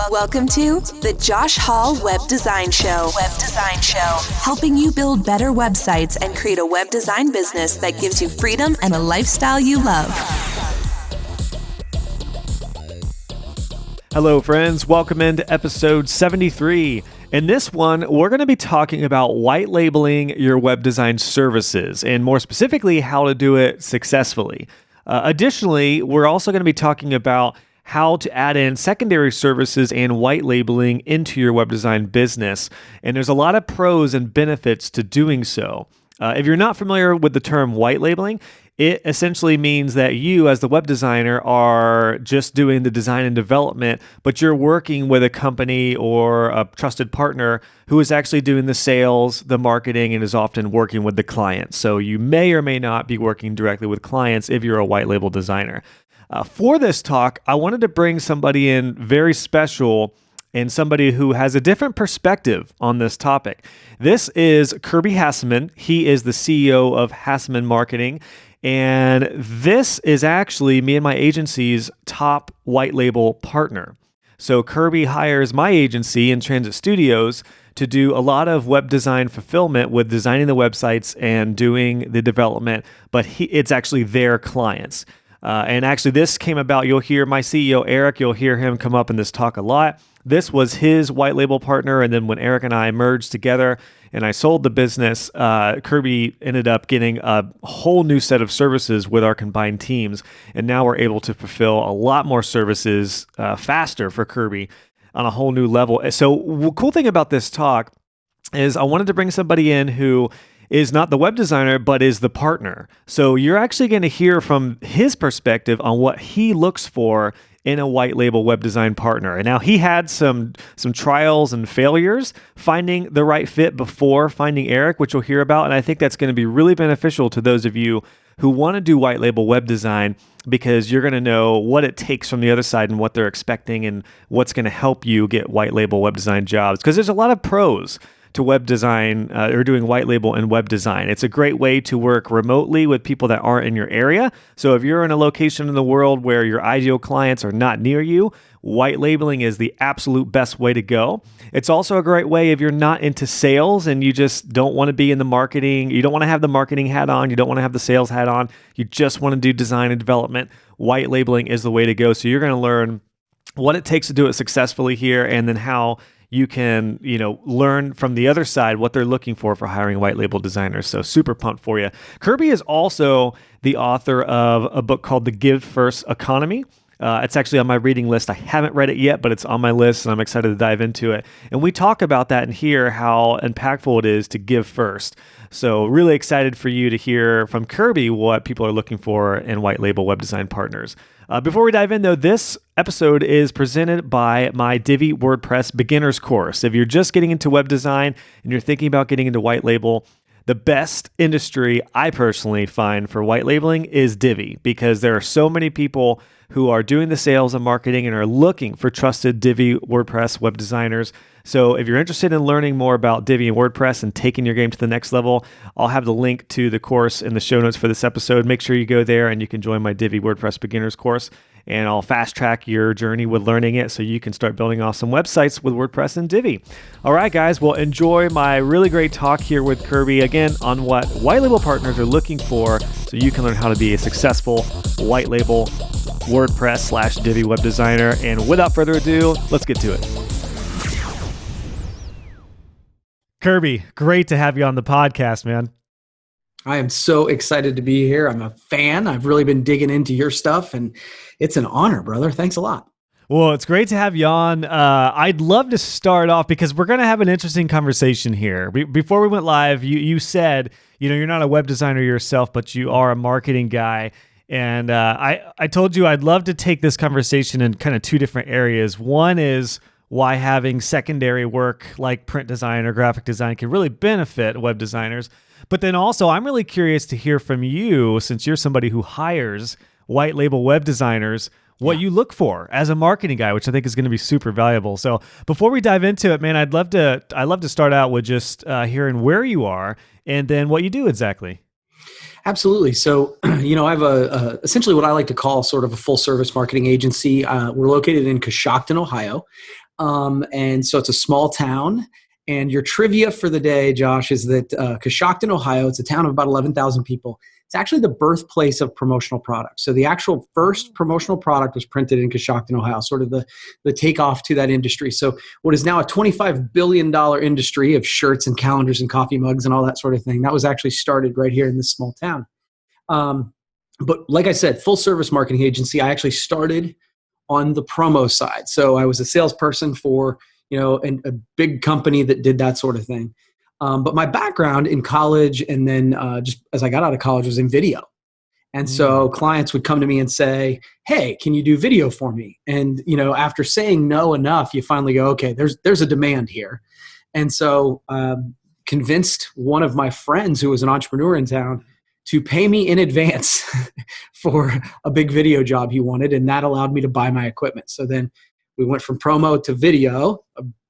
Welcome to the Josh Hall Web Design Show. Helping you build better websites and create a web design business that gives you freedom and a lifestyle you love. Hello, friends. Welcome into episode 73. In this one, we're going to be talking about white labeling your web design services, and more specifically, how to do it successfully. Additionally, we're also going to be talking about how to add in secondary services and white labeling into your web design business. And there's a lot of pros and benefits to doing so. If you're not familiar with the term white labeling, it essentially means that you, as the web designer, are just doing the design and development, but you're working with a company or a trusted partner who is actually doing the sales, the marketing, and is often working with the client. So you may or may not be working directly with clients if you're a white label designer. For this talk, I wanted to bring somebody in very special and somebody who has a different perspective on this topic. This is Kirby Hasseman. He is the CEO of Hasseman Marketing. And this is actually me and my agency's top white label partner. So Kirby hires my agency in Transit Studios to do a lot of web design fulfillment with designing the websites and doing the development, but it's actually their clients. And actually, this came about, you'll hear my CEO, Eric, you'll hear him come up in this talk a lot. This was his white label partner, and then when Eric and I merged together and I sold the business, Kirby ended up getting a whole new set of services with our combined teams, and now we're able to fulfill a lot more services faster for Kirby on a whole new level. So the cool thing about this talk is I wanted to bring somebody in who is not the web designer, but is the partner. So you're actually going to hear from his perspective on what he looks for in a white label web design partner. And now he had some trials and failures finding the right fit before finding Eric, which you'll hear about. And I think that's going to be really beneficial to those of you who want to do white label web design, because you're going to know what it takes from the other side and what they're expecting and what's going to help you get white label web design jobs. Because there's a lot of pros to web design or doing white label and web design. It's a great way to work remotely with people that aren't in your area. So if you're in a location in the world where your ideal clients are not near you, white labeling is the absolute best way to go. It's also a great way if you're not into sales and you just don't want to be in the marketing, you don't want to have the marketing hat on, you don't want to have the sales hat on, you just want to do design and development. White labeling is the way to go. So you're going to learn what it takes to do it successfully here, and then how you can, learn from the other side what they're looking for hiring white label designers. So super pumped for you. Kirby is also the author of a book called The Give First Economy. It's actually on my reading list. I haven't read it yet, but it's on my list and I'm excited to dive into it. And we talk about that and hear how impactful it is to give first. So really excited for you to hear from Kirby what people are looking for in white label web design partners. Before we dive in, though, this episode is presented by my Divi WordPress beginners course. If you're just getting into web design and you're thinking about getting into white label, the best industry I personally find for white labeling is Divi, because there are so many people who are doing the sales and marketing and are looking for trusted Divi WordPress web designers. So if you're interested in learning more about Divi and WordPress and taking your game to the next level, I'll have the link to the course in the show notes for this episode. Make sure you go there and you can join my Divi WordPress beginners course, and I'll fast track your journey with learning it so you can start building awesome websites with WordPress and Divi. All right, guys, well, enjoy my really great talk here with Kirby, again, on what white label partners are looking for so you can learn how to be a successful white label WordPress/Divi web designer. And without further ado, let's get to it. Kirby, great to have you on the podcast, man. I am so excited to be here. I'm a fan. I've really been digging into your stuff, and it's an honor, brother. Thanks a lot. Well, it's great to have you on. I'd love to start off because we're going to have an interesting conversation here. Before we went live, you said, you're not a web designer yourself, but you are a marketing guy. And I told you I'd love to take this conversation in kind of two different areas. One is why having secondary work like print design or graphic design can really benefit web designers. But then also, I'm really curious to hear from you, since you're somebody who hires white label web designers, what you look for as a marketing guy, which I think is going to be super valuable. So before we dive into it, man, I'd love to start out with just hearing where you are and then what you do exactly. Absolutely. So, I have essentially what I like to call sort of a full service marketing agency. We're located in Coshocton, Ohio. And so it's a small town. And your trivia for the day, Josh, is that Coshocton, Ohio, it's a town of about 11,000 people. It's actually the birthplace of promotional products. So the actual first promotional product was printed in Coshocton, Ohio, sort of the takeoff to that industry. So what is now a $25 billion industry of shirts and calendars and coffee mugs and all that sort of thing, that was actually started right here in this small town. But like I said, full service marketing agency. I actually started on the promo side. So I was a salesperson for a big company that did that sort of thing. But my background in college and then just as I got out of college was in video. And so clients would come to me and say, hey, can you do video for me? And, after saying no enough, you finally go, okay, there's a demand here. And so convinced one of my friends who was an entrepreneur in town to pay me in advance for a big video job he wanted. And that allowed me to buy my equipment. So then we went from promo to video,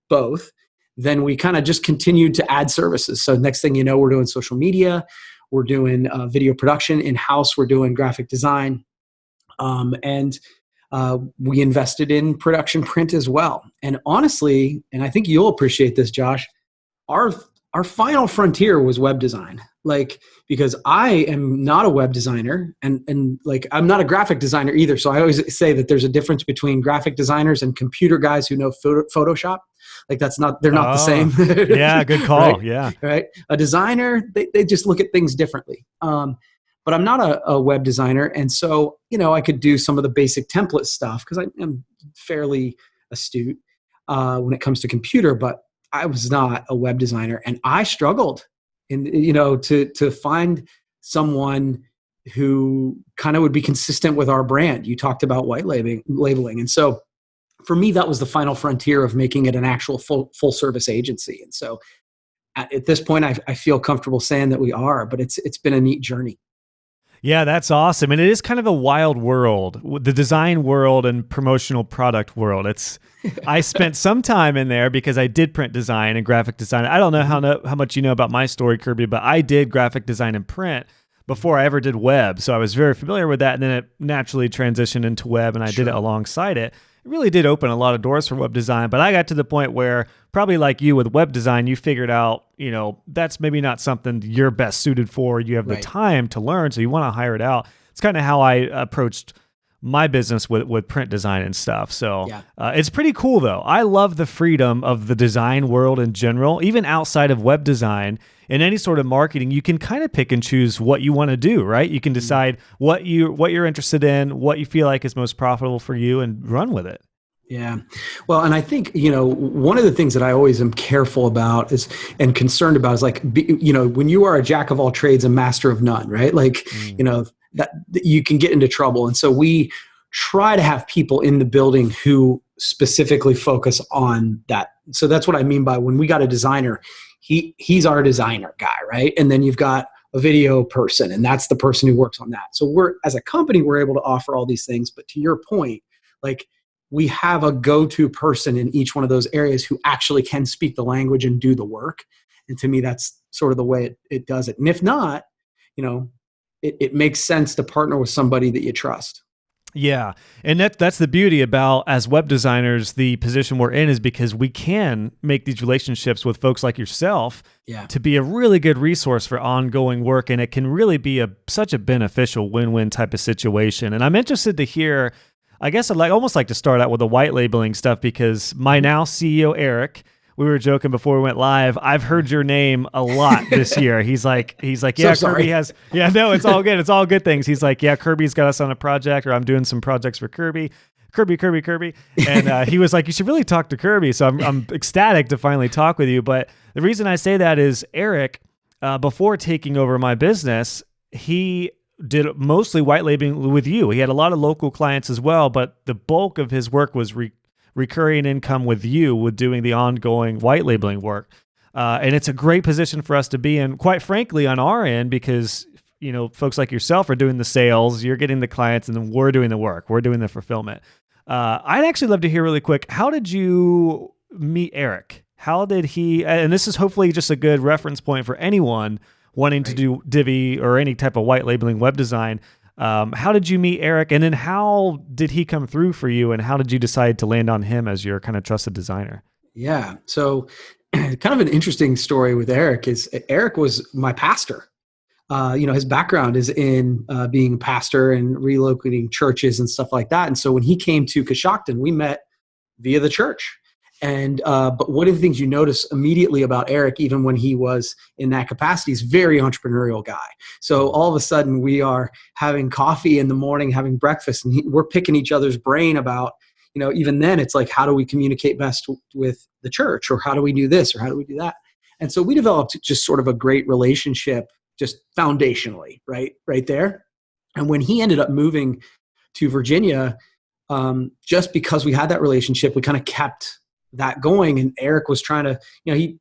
both. Then we kind of just continued to add services. So next thing you know, we're doing social media, we're doing video production in-house, we're doing graphic design, and we invested in production print as well. And honestly, and I think you'll appreciate this, Josh, our final frontier was web design. Because I am not a web designer and I'm not a graphic designer either. So I always say that there's a difference between graphic designers and computer guys who know Photoshop. They're not the same. Yeah, good call. Right? Yeah. Right. A designer, they just look at things differently. But I'm not a web designer. And so, I could do some of the basic template stuff because I am fairly astute when it comes to computer, but I was not a web designer and I struggled to find someone who kind of would be consistent with our brand. You talked about whitelabeling. And so for me, that was the final frontier of making it an actual full service agency. And so at this point, I feel comfortable saying that we are, but it's been a neat journey. Yeah, that's awesome. And it is kind of a wild world, the design world and promotional product world. I spent some time in there because I did print design and graphic design. I don't know how much you know about my story, Kirby, but I did graphic design and print before I ever did web. So I was very familiar with that. And then it naturally transitioned into web and I did it alongside it. It really did open a lot of doors for web design, but I got to the point where probably like you with web design, you figured out, that's maybe not something you're best suited for. You have the time to learn, so you want to hire it out. It's kind of how I approached my business with print design and stuff. So it's pretty cool though. I love the freedom of the design world in general, even outside of web design. In any sort of marketing, you can kind of pick and choose what you want to do, right? You can decide what you're interested in, what you feel like is most profitable for you, and run with it. Yeah. Well, and I think, one of the things that I always am careful about and concerned about is when you are a jack of all trades, a master of none, right? That you can get into trouble. And so we try to have people in the building who specifically focus on that. So that's what I mean by when we got a designer, he's our designer guy, right? And then you've got a video person, and that's the person who works on that. So as a company, we're able to offer all these things. But to your point, we have a go-to person in each one of those areas who actually can speak the language and do the work. And to me, that's sort of the way it does it. And if not, it makes sense to partner with somebody that you trust. Yeah. And that's the beauty about, as web designers, the position we're in is because we can make these relationships with folks like yourself to be a really good resource for ongoing work. And it can really be such a beneficial win-win type of situation. And I'm interested to hear, I guess I'd almost like to start out with the white labeling stuff, because my now CEO, Eric, we were joking before we went live, I've heard your name a lot this year. He's like, yeah, so Kirby has, no, it's all good. It's all good things. He's like, yeah, Kirby's got us on a project, or I'm doing some projects for Kirby. And he was like, you should really talk to Kirby. So I'm ecstatic to finally talk with you. But the reason I say that is Eric, before taking over my business, he did mostly white labeling with you. He had a lot of local clients as well, but the bulk of his work was recurring income with you, with doing the ongoing white labeling work. And it's a great position for us to be in, quite frankly, on our end, because folks like yourself are doing the sales, you're getting the clients, and then we're doing the work. We're doing the fulfillment. I'd actually love to hear really quick, how did you meet Eric? How did he, and this is hopefully just a good reference point for anyone wanting to do Divi or any type of white labeling web design. How did you meet Eric? And then how did he come through for you? And how did you decide to land on him as your kind of trusted designer? Yeah. So kind of an interesting story with Eric is Eric was my pastor. His background is in being a pastor and relocating churches and stuff like that. And so when he came to Coshocton, we met via the church. And but one of the things you notice immediately about Eric, even when he was in that capacity, is very entrepreneurial guy. So all of a sudden we are having coffee in the morning, having breakfast, and we're picking each other's brain about, even then it's like, how do we communicate best with the church, or how do we do this, or how do we do that? And so we developed just sort of a great relationship, just foundationally, right there. And when he ended up moving to Virginia, just because we had that relationship, we kind of kept that going. And Eric was trying to,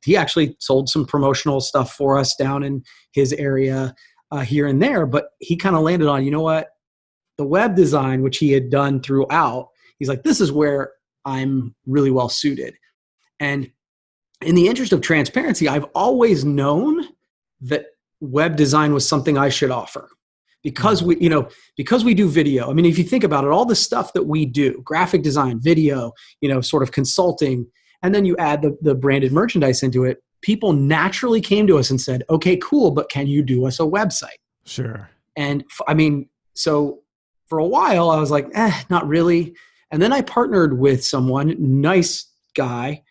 he actually sold some promotional stuff for us down in his area here and there, but he kind of landed on, the web design, which he had done throughout. He's like, this is where I'm really well suited. And in the interest of transparency, I've always known that web design was something I should offer because because we do video. I mean, if you think about it, all the stuff that we do, graphic design, video, sort of consulting, and then you add the branded merchandise into it, people naturally came to us and said, okay, cool, but can you do us a website? Sure. And so for a while I was like, not really. And then I partnered with someone, nice guy,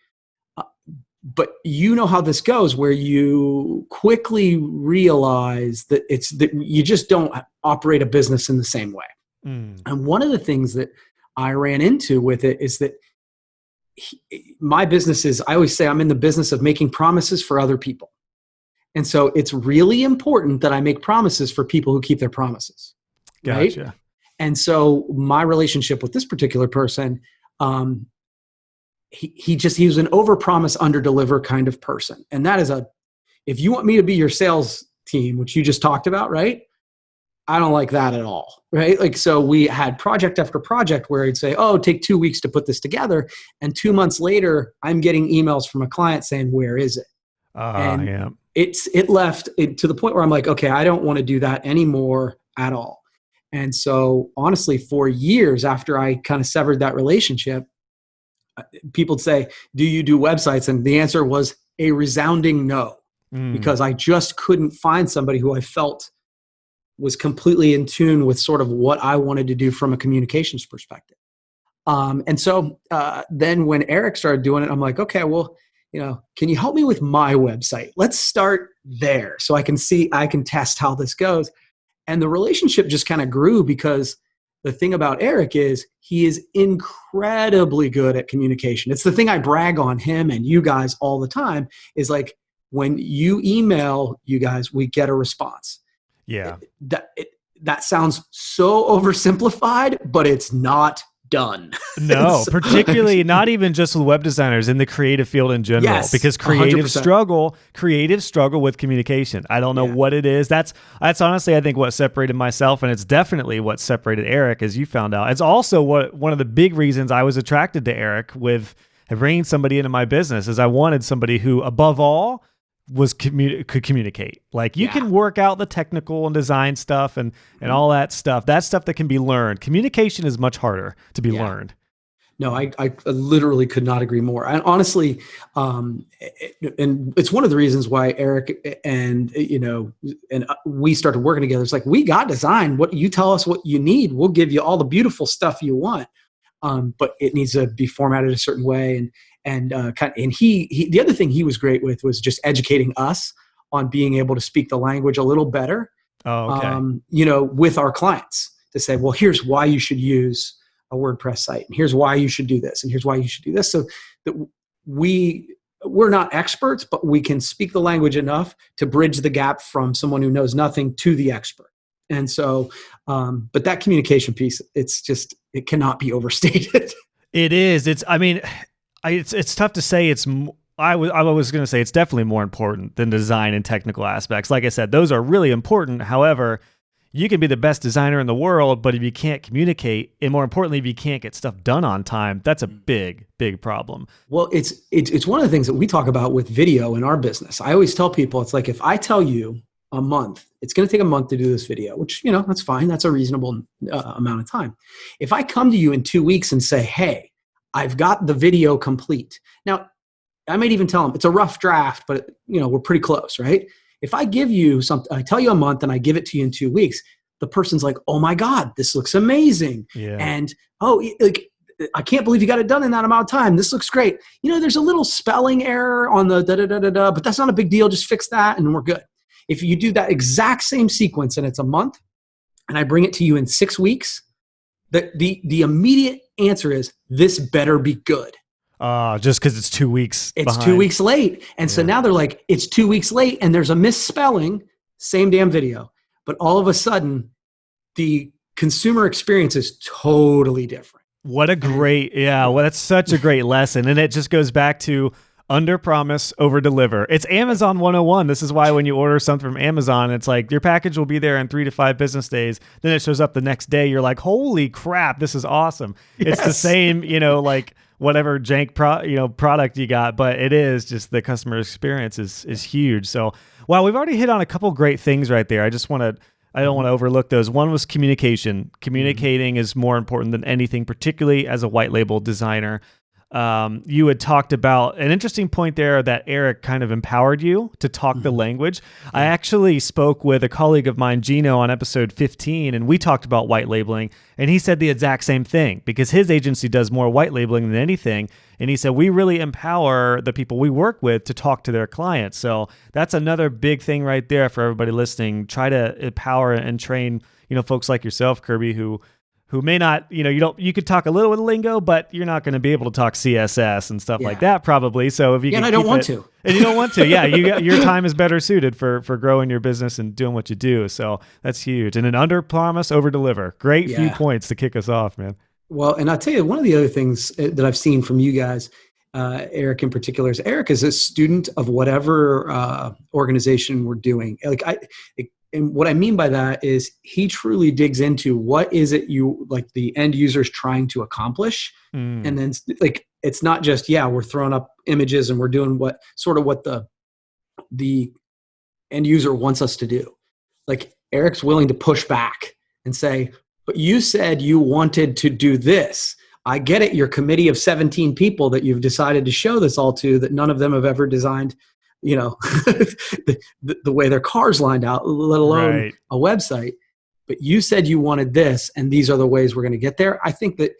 but you know how this goes, where you quickly realize that that you just don't operate a business in the same way. And one of the things that I ran into with it is that my business is, I always say I'm in the business of making promises for other people. And so it's really important that I make promises for people who keep their promises. Gotcha. Right? And so my relationship with this particular person, he was an overpromise, underdeliver kind of person. And that is if you want me to be your sales team, which you just talked about, right? I don't like that at all, right? Like, so we had project after project where he'd say, take 2 weeks to put this together. And 2 months later, I'm getting emails from a client saying, where is it? Yeah. It left it to the point where I'm like, okay, I don't want to do that anymore at all. And so honestly, for years after I kind of severed that relationship, people would say, do you do websites? And the answer was a resounding no, because I just couldn't find somebody who I felt was completely in tune with sort of what I wanted to do from a communications perspective. And so then when Eric started doing it, I'm like, okay, well, can you help me with my website? Let's start there so I can test how this goes. And the relationship just kind of grew, because the thing about Eric is he is incredibly good at communication. It's the thing I brag on him and you guys all the time, is like, when you email you guys, we get a response. Yeah. That sounds so oversimplified, but it's not done. No, particularly not even just with web designers, in the creative field in general, yes, because creatives struggle with communication. I don't know what it is. That's honestly, I think, what separated myself, and it's definitely what separated Eric, as you found out. It's also one of the big reasons I was attracted to Eric with bringing somebody into my business, is I wanted somebody who, above all, could communicate. Like, you can work out the technical and design stuff and all that stuff. That's stuff that can be learned. Communication is much harder to be learned. No, I literally could not agree more. And honestly, and it's one of the reasons why Eric and we started working together. It's like, we got design. What you tell us what you need, we'll give you all the beautiful stuff you want. But it needs to be formatted a certain way. And he the other thing he was great with was just educating us on being able to speak the language a little better. Oh, okay. With our clients, to say, well, here's why you should use a WordPress site, and here's why you should do this, and here's why you should do this. So that we're not experts, but we can speak the language enough to bridge the gap from someone who knows nothing to the expert. And so, but that communication piece, it cannot be overstated. It is. It's tough to say. I was going to say it's definitely more important than design and technical aspects. Like I said, those are really important. However, you can be the best designer in the world, but if you can't communicate, and more importantly, if you can't get stuff done on time, that's a big, big problem. Well, it's one of the things that we talk about with video in our business. I always tell people, it's like, if I tell you a month. It's going to take a month to do this video, which, that's fine. That's a reasonable amount of time. If I come to you in 2 weeks and say, hey, I've got the video complete. Now, I might even tell them it's a rough draft, but we're pretty close, right? If I give you something, I tell you a month and I give it to you in 2 weeks, the person's like, oh my God, this looks amazing. Yeah. And, I can't believe you got it done in that amount of time. This looks great. There's a little spelling error on the da-da-da-da-da, but that's not a big deal. Just fix that and we're good. If you do that exact same sequence and it's a month and I bring it to you in 6 weeks, the immediate answer is this better be good. Just because it's 2 weeks It's behind. 2 weeks late. And so now they're like, it's 2 weeks late and there's a misspelling, same damn video. But all of a sudden, the consumer experience is totally different. What a great, well, that's such a great lesson. And it just goes back to under promise, over deliver. It's Amazon 101. This is why when you order something from Amazon, it's like your package will be there in 3 to 5 business days. Then it shows up the next day. You're like, holy crap, this is awesome. Yes. It's the same, like whatever jank product you got, but it is just the customer experience is huge. So, wow, we've already hit on a couple great things right there. I don't want to overlook those. One was communication. Communicating is more important than anything, particularly as a white label designer. You had talked about an interesting point there that Eric kind of empowered you to talk the language. I actually spoke with a colleague of mine, Gino, on episode 15, and we talked about white labeling, and he said the exact same thing because his agency does more white labeling than anything. And he said, we really empower the people we work with to talk to their clients. So that's another big thing right there for everybody listening. Try to empower and train, folks like yourself, Kirby, who may not, you could talk a little with lingo, but you're not going to be able to talk CSS and stuff like that probably. So if you can, I don't want to. And you don't want to. Yeah, your time is better suited for growing your business and doing what you do. So that's huge. And an under promise, over deliver. Great few points to kick us off, man. Well, and I'll tell you, one of the other things that I've seen from you guys, Eric in particular, is Eric is a student of whatever organization we're doing. And what I mean by that is he truly digs into what is it the end user is trying to accomplish. And then it's not just, we're throwing up images and we're doing what the end user wants us to do. Like Eric's willing to push back and say, but you said you wanted to do this. I get it. Your committee of 17 people that you've decided to show this all to, that none of them have ever designed the way their car's lined out, let alone a website. But you said you wanted this, and these are the ways we're going to get there. I think that,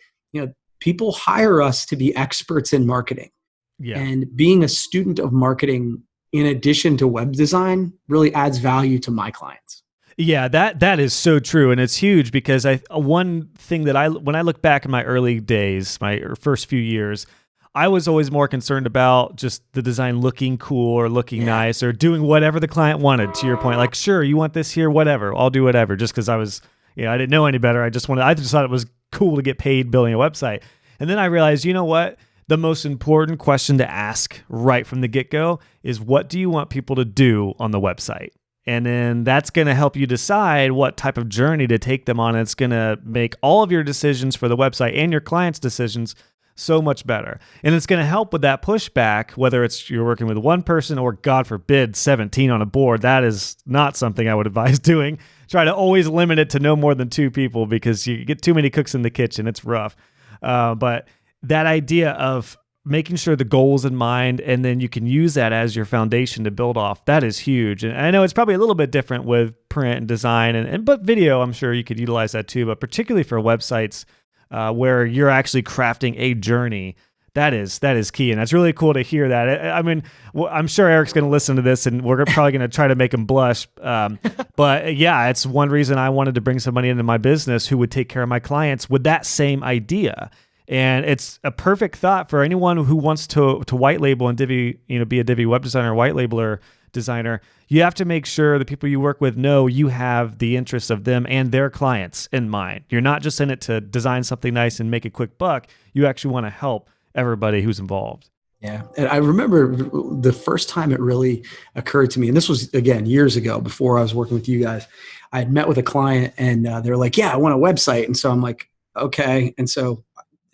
people hire us to be experts in marketing. Yeah. And being a student of marketing in addition to web design really adds value to my clients. Yeah, that is so true. And it's huge because one thing that when I look back in my early days, my first few years, I was always more concerned about just the design looking cool or looking nice or doing whatever the client wanted, to your point. Like, sure, you want this here, whatever. I'll do whatever, just because I was, I didn't know any better. I just thought it was cool to get paid building a website. And then I realized, you know what? The most important question to ask right from the get-go is, what do you want people to do on the website? And then that's going to help you decide what type of journey to take them on. It's going to make all of your decisions for the website and your clients' decisions so much better. And it's going to help with that pushback, whether it's you're working with one person or, God forbid, 17 on a board. That is not something I would advise doing. Try to always limit it to no more than 2 people because you get too many cooks in the kitchen. It's rough. But that idea of making sure the goal is in mind, and then you can use that as your foundation to build off, that is huge. And I know it's probably a little bit different with print and design, but video, I'm sure you could utilize that too. But particularly for websites where you're actually crafting a journey, that is key. And that's really cool to hear that. I mean, I'm sure Eric's going to listen to this, and we're probably going to try to make him blush. But yeah, it's one reason I wanted to bring somebody into my business who would take care of my clients with that same idea. And it's a perfect thought for anyone who wants to white label and be a Divi web designer, white labeler designer. You have to make sure the people you work with know you have the interests of them and their clients in mind. You're not just in it to design something nice and make a quick buck. You actually want to help everybody who's involved. Yeah. And I remember the first time it really occurred to me, and this was, again, years ago before I was working with you guys. I had met with a client and they're like, yeah, I want a website. And so I'm like, okay. And so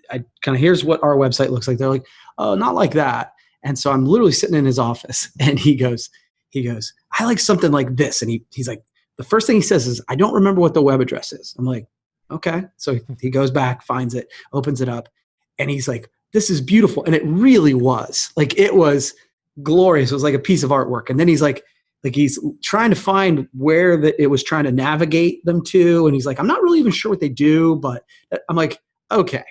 I kind of, here's what our website looks like. They're like, oh, not like that. And so I'm literally sitting in his office and he goes, I like something like this. And he's like, the first thing he says is, I don't remember what the web address is. I'm like, okay. So he goes back, finds it, opens it up, and he's like, this is beautiful. And it really was. Like, it was glorious. It was like a piece of artwork. And then he's like he's trying to find where it was trying to navigate them to. And he's like, I'm not really even sure what they do, but I'm like, okay.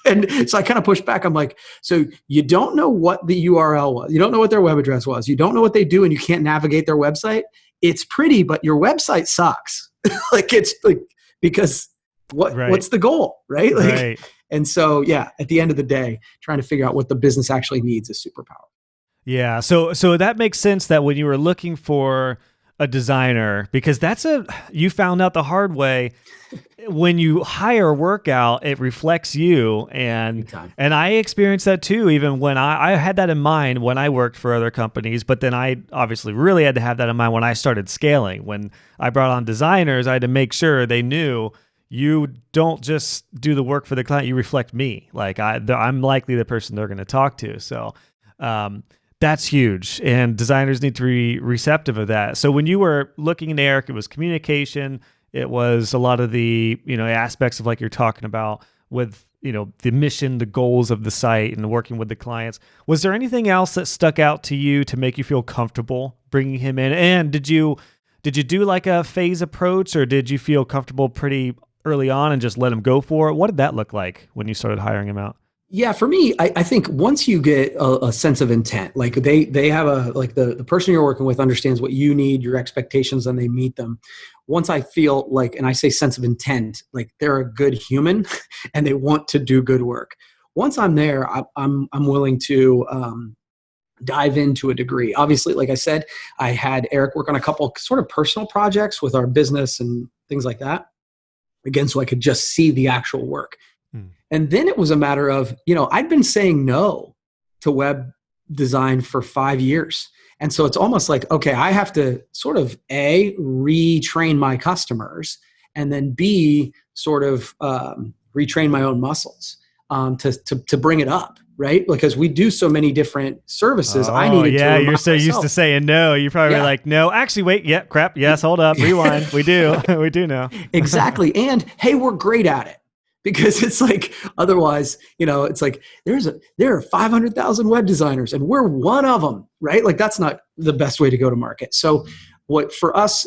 And so I kind of pushed back. I'm like, so you don't know what the URL was. You don't know what their web address was. You don't know what they do, and you can't navigate their website. It's pretty, but your website sucks. Like, it's like, because what's the goal, right? Like, right. And so, yeah, at the end of the day, trying to figure out what the business actually needs is super powerful. Yeah. So that makes sense that when you were looking for a designer, because you found out the hard way, when you hire work out, it reflects you. And I experienced that too, even when I had that in mind when I worked for other companies, but then I obviously really had to have that in mind when I started scaling. When I brought on designers, I had to make sure they knew, you don't just do the work for the client, you reflect me. Like, I'm likely the person they're going to talk to. So that's huge. And designers need to be receptive of that. So when you were looking at Eric, it was communication. It was a lot of the, aspects of, like you're talking about, with, the mission, the goals of the site, and working with the clients. Was there anything else that stuck out to you to make you feel comfortable bringing him in? And did you do like a phase approach, or did you feel comfortable pretty early on and just let him go for it? What did that look like when you started hiring him out? Yeah, for me, I think once you get a sense of intent, like they have the person you're working with understands what you need, your expectations, and they meet them. Once I feel like, and I say sense of intent, like they're a good human and they want to do good work. Once I'm there, I'm willing to dive into a degree. Obviously, like I said, I had Eric work on a couple sort of personal projects with our business and things like that. Again, so I could just see the actual work. And then it was a matter of, I'd been saying no to web design for 5 years. And so it's almost like, okay, I have to sort of A, retrain my customers, and then B, sort of retrain my own muscles to bring it up, right? Because we do so many different services. I needed to you're so used to saying no. You're probably like, no, actually, wait, yeah, crap, yes, hold up, rewind. We do know. Exactly. And hey, we're great at it. Because it's like, otherwise, it's like there are 500,000 web designers and we're one of them, right? Like, that's not the best way to go to market. So what for us,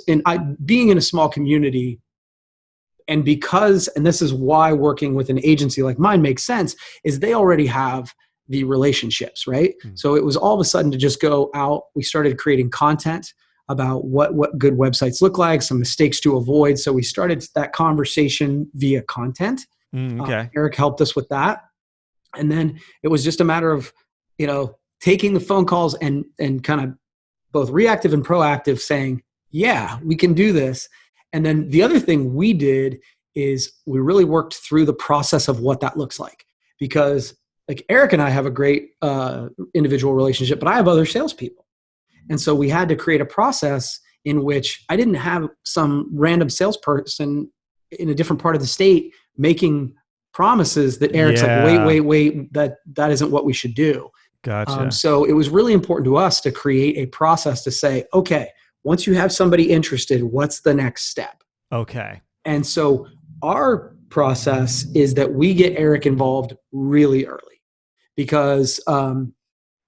being in a small community, and this is why working with an agency like mine makes sense, is they already have the relationships, right? So it was all of a sudden to just go out. We started creating content about what good websites look like, some mistakes to avoid. So we started that conversation via content. Okay. Eric helped us with that. And then it was just a matter of, taking the phone calls and kind of both reactive and proactive, saying, yeah, we can do this. And then the other thing we did is we really worked through the process of what that looks like, because like Eric and I have a great individual relationship, but I have other salespeople. And so we had to create a process in which I didn't have some random salesperson in a different part of the state making promises that Eric's like, wait, that isn't what we should do. Gotcha. So it was really important to us to create a process to say, okay, once you have somebody interested, what's the next step? Okay. And so our process is that we get Eric involved really early, because, and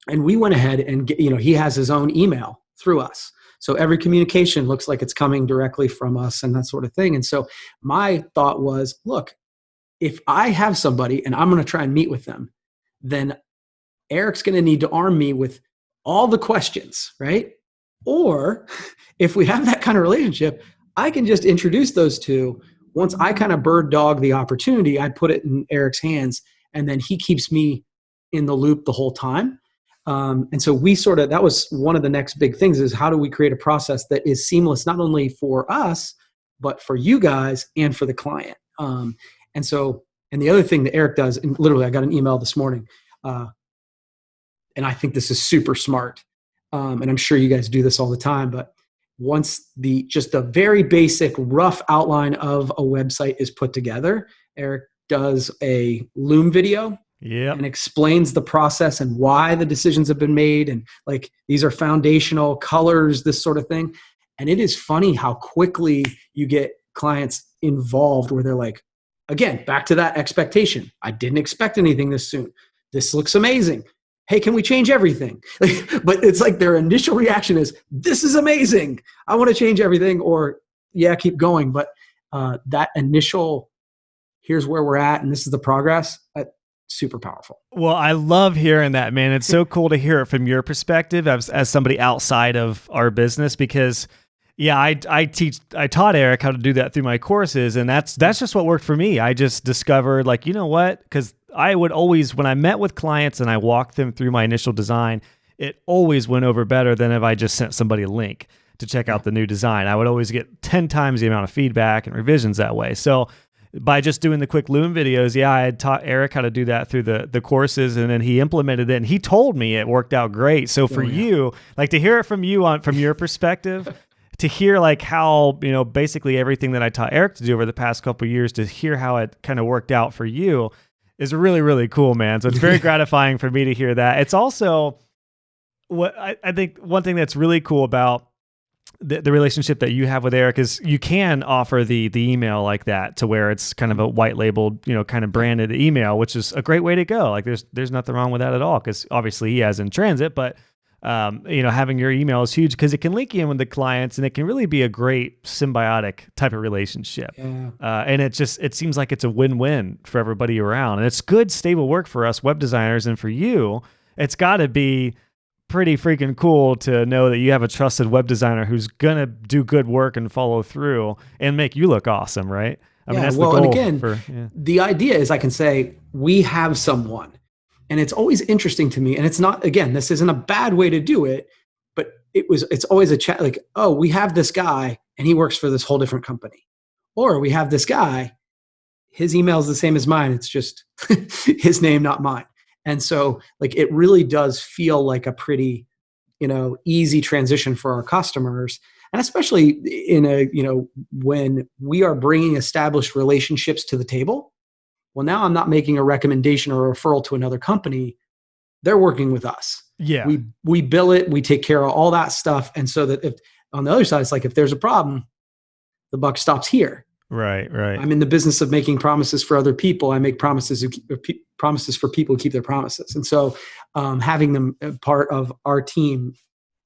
we went ahead and he has his own email through us. So every communication looks like it's coming directly from us and that sort of thing. And so my thought was, look, if I have somebody and I'm going to try and meet with them, then Eric's going to need to arm me with all the questions, right? Or if we have that kind of relationship, I can just introduce those two. Once I kind of bird dog the opportunity, I put it in Eric's hands, and then he keeps me in the loop the whole time. And so that was one of the next big things, is how do we create a process that is seamless, not only for us, but for you guys and for the client. And the other thing that Eric does, and literally I got an email this morning, and I think this is super smart. And I'm sure you guys do this all the time, but once just the very basic rough outline of a website is put together, Eric does a Loom video Yep. and explains the process and why the decisions have been made. And like, these are foundational colors, this sort of thing. And it is funny how quickly you get clients involved where they're like, again, back to that expectation. I didn't expect anything this soon. This looks amazing. Hey, can we change everything? But it's like their initial reaction is, this is amazing. I want to change everything, or yeah, keep going. But that initial, here's where we're at and this is the progress, super powerful. Well, I love hearing that, man. It's so cool to hear it from your perspective as somebody outside of our business, because yeah, I taught Eric how to do that through my courses, and that's just what worked for me. I just discovered, like, you know what? Because I would always, when I met with clients and I walked them through my initial design, it always went over better than if I just sent somebody a link to check out the new design. I would always get 10 times the amount of feedback and revisions that way. So by just doing the quick Loom videos, yeah, I had taught Eric how to do that through the courses, and then he implemented it, and he told me it worked out great. So for you, like, to hear it from you from your perspective, to hear like how, you know, basically everything that I taught Eric to do over the past couple of years, to hear how it kind of worked out for you is really, really cool, man. So it's very gratifying for me to hear that. It's also what I think one thing that's really cool about the relationship that you have with Eric is you can offer the email like that, to where it's kind of a white labeled, you know, kind of branded email, which is a great way to go. Like there's nothing wrong with that at all, because obviously he has in transit, but you know, having your email is huge because it can link you in with the clients, and it can really be a great symbiotic type of relationship. Yeah. And it seems like it's a win-win for everybody around, and it's good, stable work for us web designers. And for you, it's got to be pretty freaking cool to know that you have a trusted web designer who's going to do good work and follow through and make you look awesome, right? I mean, that's the goal. And again, the idea is I can say, we have someone. And it's always interesting to me. And it's not, again, this isn't a bad way to do it, but it's always a chat, like, oh, we have this guy and he works for this whole different company. Or we have this guy, his email is the same as mine. It's just his name, not mine. And so, like, it really does feel like a pretty, you know, easy transition for our customers. And especially in when we are bringing established relationships to the table. Well, now I'm not making a recommendation or a referral to another company. They're working with us. Yeah. We bill it, we take care of all that stuff. And so that if on the other side, it's like, if there's a problem, the buck stops here. Right. I'm in the business of making promises for other people. I make promises for people who keep their promises. And so having them part of our team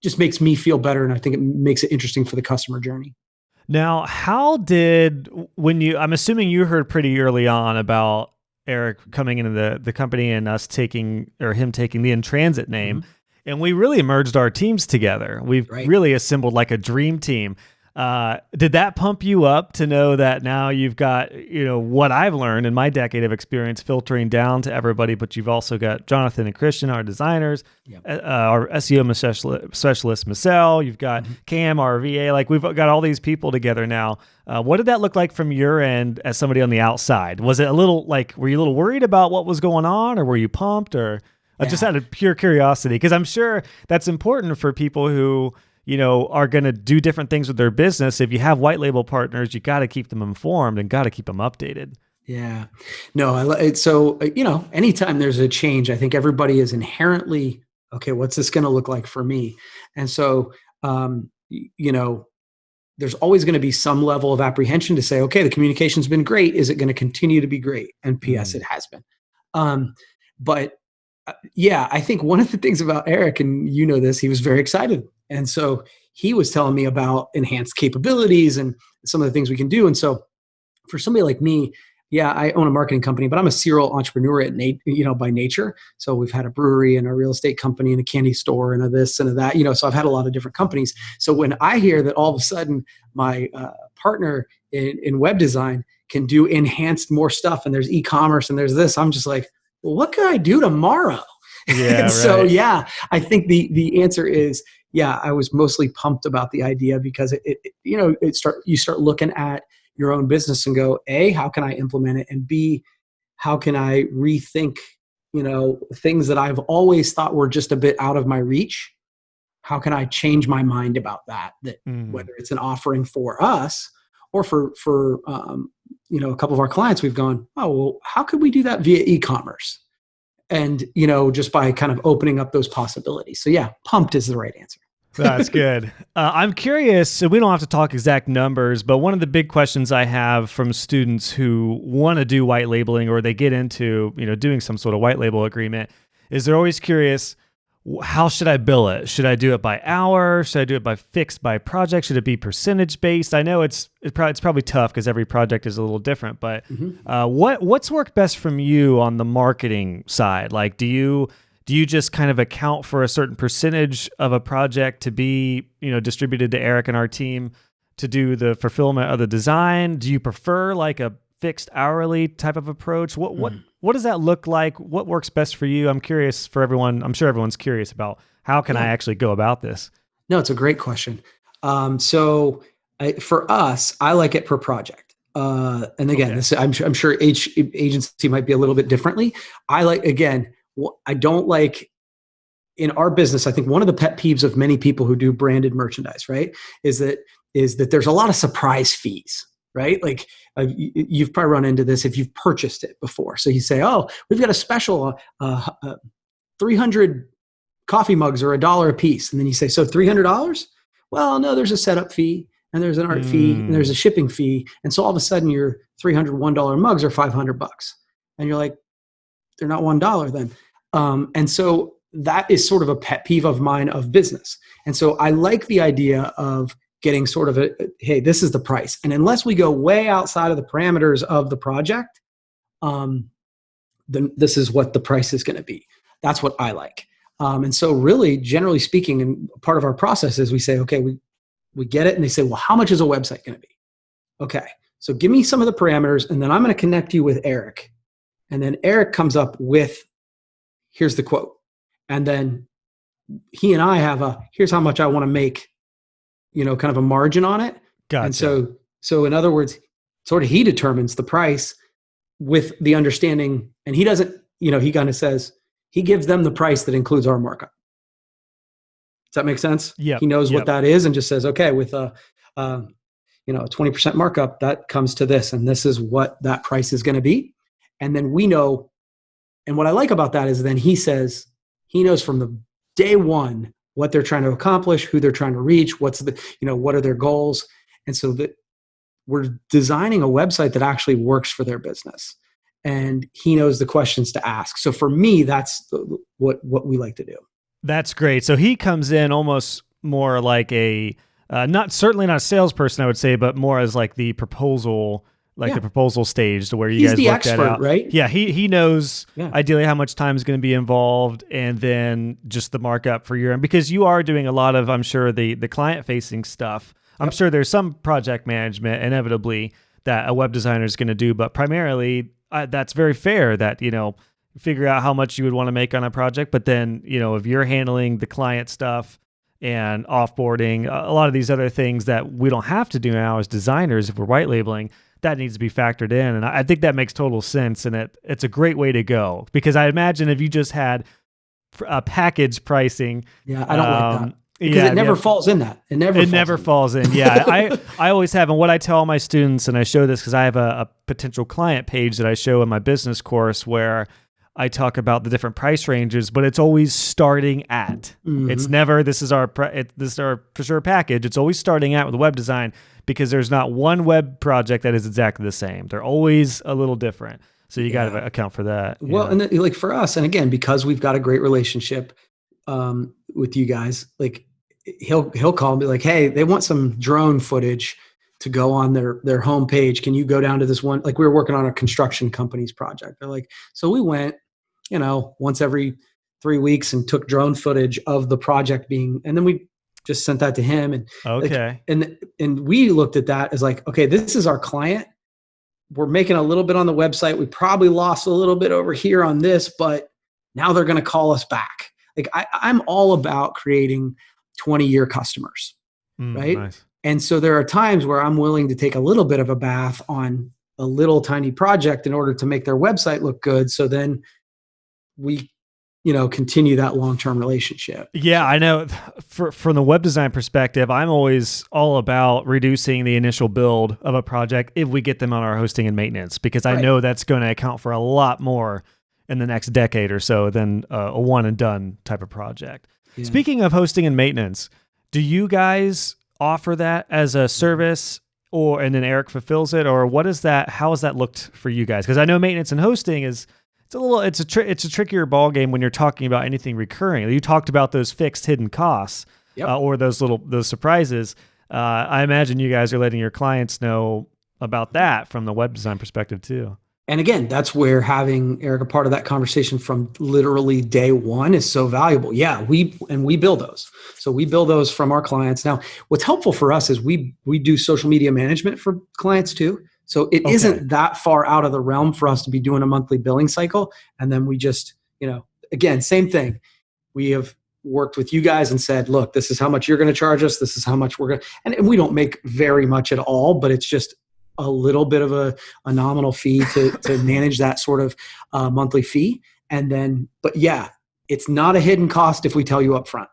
just makes me feel better. And I think it makes it interesting for the customer journey. Now, I'm assuming you heard pretty early on about Eric coming into the company and us him taking the In Transit name. Mm-hmm. And we really merged our teams together. We've really assembled like a dream team. Did that pump you up to know that now you've got, you know, what I've learned in my decade of experience filtering down to everybody, but you've also got Jonathan and Christian, our designers, our SEO specialist, Marcel, you've got Cam, our VA, like we've got all these people together now. What did that look like from your end as somebody on the outside? Was it a little like, were you a little worried about what was going on, or were you pumped, or just out of pure curiosity? Because I'm sure that's important for people who, you know, are going to do different things with their business. If you have white label partners, you got to keep them informed and got to keep them updated. Yeah. No, so, you know, anytime there's a change, I think everybody is inherently, okay, what's this going to look like for me? And so, you know, there's always going to be some level of apprehension to say, okay, the communication's been great. Is it going to continue to be great? And PS, it has been. But yeah, I think one of the things about Eric, and you know this, he was very excited. And so he was telling me about enhanced capabilities and some of the things we can do. And so for somebody like me, yeah, I own a marketing company, but I'm a serial entrepreneur by nature. So we've had a brewery and a real estate company and a candy store and a this and a that, you know, so I've had a lot of different companies. So when I hear that all of a sudden my partner in web design can do enhanced more stuff, and there's e-commerce and there's this, I'm just like, well, what can I do tomorrow? Yeah, So, yeah, I think the answer is, yeah, I was mostly pumped about the idea because you start looking at your own business and go, A, how can I implement it? And B, how can I rethink, you know, things that I've always thought were just a bit out of my reach? How can I change my mind about that? Whether it's an offering for us or for a couple of our clients, we've gone, oh, well, how could we do that via e-commerce? and just by kind of opening up those possibilities. So yeah, pumped is the right answer. That's good. I'm curious, so we don't have to talk exact numbers, but one of the big questions I have from students who want to do white labeling, or they get into, doing some sort of white label agreement, is they're always curious, how should I bill it? Should I do it by hour? Should I do it by fixed by project? Should it be percentage based? I know it's probably tough because every project is a little different, but what's worked best from you on the marketing side? Like, do you just kind of account for a certain percentage of a project to be, distributed to Eric and our team to do the fulfillment of the design? Do you prefer like a fixed hourly type of approach? What does that look like? What works best for you? I'm curious for everyone. I'm sure everyone's curious about how can I actually go about this? No, it's a great question. For us, I like it per project. And again, I'm sure each agency might be a little bit differently. I don't like, in our business, I think one of the pet peeves of many people who do branded merchandise, right, is that there's a lot of surprise fees, right? Like you've probably run into this if you've purchased it before. So you say, oh, we've got a special 300 coffee mugs are $1 a piece. And then you say, so $300? Well, no, there's a setup fee and there's an art fee and there's a shipping fee. And so all of a sudden your $301 mugs are $500. And you're like, they're not $1 then. And so that is sort of a pet peeve of mine of business. And so I like the idea of getting sort of hey, this is the price. And unless we go way outside of the parameters of the project, then this is what the price is going to be. That's what I like. And so really, generally speaking, and part of our process is we say, okay, we get it. And they say, well, how much is a website going to be? Okay, so give me some of the parameters, and then I'm going to connect you with Eric. And then Eric comes up with, here's the quote. And then he and I have here's how much I want to make, kind of a margin on it. Gotcha. And so in other words, sort of he determines the price with the understanding, and he doesn't, he kind of says, he gives them the price that includes our markup. Does that make sense? Yeah. He knows what that is and just says, okay, with a 20% markup, that comes to this, and this is what that price is going to be. And then we know, and what I like about that is then he says, he knows from the day one what they're trying to accomplish, who they're trying to reach, what are their goals. And so that we're designing a website that actually works for their business. And he knows the questions to ask. So for me, that's what we like to do. That's great. So he comes in almost more like certainly not a salesperson, I would say, but more as like the proposal, the proposal stage, to where you guys work that out. Right? Yeah, he knows ideally how much time is going to be involved, and then just the markup for your end, because you are doing a lot of, I'm sure, the client facing stuff. I'm sure there's some project management inevitably that a web designer is going to do, but primarily that's very fair that, figure out how much you would want to make on a project. But then, if you're handling the client stuff and offboarding, a lot of these other things that we don't have to do now as designers, if we're white labeling, that needs to be factored in. And I think that makes total sense. And it's a great way to go, because I imagine if you just had a package pricing. Yeah, I don't like that. Because it never falls in that. It never falls in. Yeah. I always have. And what I tell all my students, and I show this because I have a potential client page that I show in my business course where I talk about the different price ranges, but it's always starting at. It's never, this is our for sure package. It's always starting out with web design, because there's not one web project that is exactly the same. They're always a little different. So you got to account for that. Well, and like for us, and again, because we've got a great relationship with you guys, like he'll call and be like, hey, they want some drone footage to go on their homepage. Can you go down to this one? Like, we were working on a construction company's project. They're like, so we went, once every 3 weeks and took drone footage of the project and then we just sent that to him. And okay. And we looked at that as like, okay, this is our client. We're making a little bit on the website. We probably lost a little bit over here on this, but now they're going to call us back. Like I'm all about creating 20-year customers, right? Nice. And so there are times where I'm willing to take a little bit of a bath on a little tiny project in order to make their website look good. So then we, continue that long-term relationship. Yeah, I know. From the web design perspective, I'm always all about reducing the initial build of a project if we get them on our hosting and maintenance, because I know that's going to account for a lot more in the next decade or so than a one and done type of project. Yeah. Speaking of hosting and maintenance, do you guys offer that as a service, and then Eric fulfills it, or what is that? How has that looked for you guys? Because I know maintenance and hosting it's a trickier ball game when you're talking about anything recurring. You talked about those fixed hidden costs, or those surprises. I imagine you guys are letting your clients know about that from the web design perspective too. And again, that's where having Eric a part of that conversation from literally day one is so valuable. Yeah, we build those. So we build those from our clients. Now, what's helpful for us is we do social media management for clients too. So it isn't that far out of the realm for us to be doing a monthly billing cycle. And then we just, again, same thing. We have worked with you guys and said, look, this is how much you're going to charge us. This is how much we're going to, and we don't make very much at all, but it's just a little bit of a nominal fee to manage that sort of monthly fee. And then, but yeah, it's not a hidden cost if we tell you up front.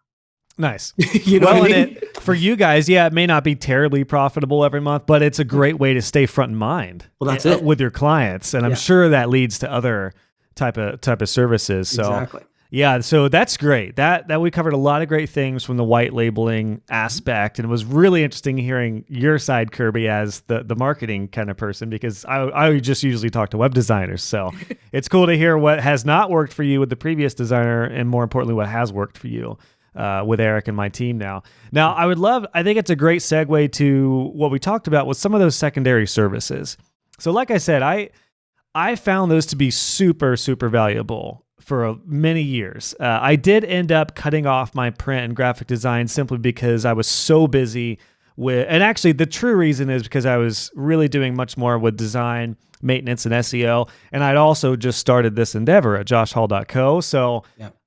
Nice. You know what I mean? For you guys, it may not be terribly profitable every month, but it's a great way to stay front in mind. Well, that's it with your clients. And I'm sure that leads to other type of services. So exactly. Yeah, so that's great. That we covered a lot of great things from the white labeling aspect, and it was really interesting hearing your side, Kirby, as the marketing kind of person, because I just usually talk to web designers. So it's cool to hear what has not worked for you with the previous designer, and more importantly, what has worked for you with Eric and my team now. Now, I think it's a great segue to what we talked about with some of those secondary services. So like I said, I found those to be super, super valuable for many years. I did end up cutting off my print and graphic design simply because I was so busy and actually the true reason is because I was really doing much more with design, maintenance, and SEO. And I'd also just started this endeavor at joshhall.co. So